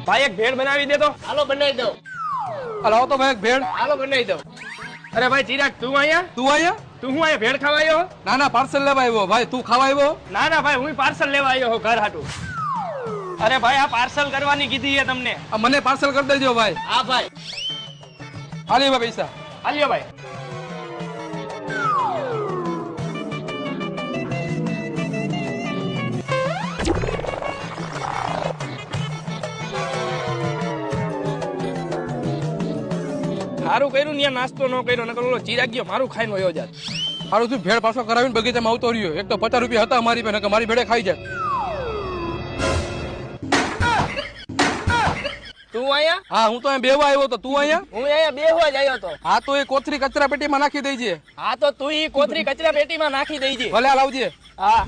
ભાઈ એક ભેળ બનાવી દે તો. હાલો બનાવી દો. લાવો તો ભાઈ એક ભેળ. હાલો બનાવી દો. અરે ભાઈ ચિરાગ તું અહીંયા? તું અહીંયા? તું હું અહીંયા ભેળ ખાવા આવ્યો? ના ના પાર્સલ લેવા આવ્યો ભાઈ. તું ખાવા આવ્યો? ના ના ભાઈ હું પાર્સલ લેવા આવ્યો હું ઘર હાટું. અરે ભાઈ આ પાર્સલ કરવાની કીધી છે તમને. આ મને પાર્સલ કરી દેજો ભાઈ. હા ભાઈ. હાલી ભાઈ પૈસા. હાલ્યો ભાઈ. સારું કર્યું ને નાસ્તો ન કર્યો નકર ઓલો ચિરાગ ગયો મારું ખાઈને વયો જાત. સારું તું ભેળ પાછો કરાવીને બગીચામાં આવતો રહ્યો. એક તો 50 રૂપિયા હતા મારી પાસે કે મારી ભેળે ખાઈ જાય. તું અહીંયા? હા હું તો અહીંયા બેવા આવ્યો તો. તું અહીંયા? હું અહીંયા બેહવા જ આવ્યો તો. હા તો એ કોથરી કચરા પેટીમાં નાખી દેજે. હા તો તું ઈ કોથરી કચરા પેટીમાં નાખી દેજે. ભલે આ લાવજે. હા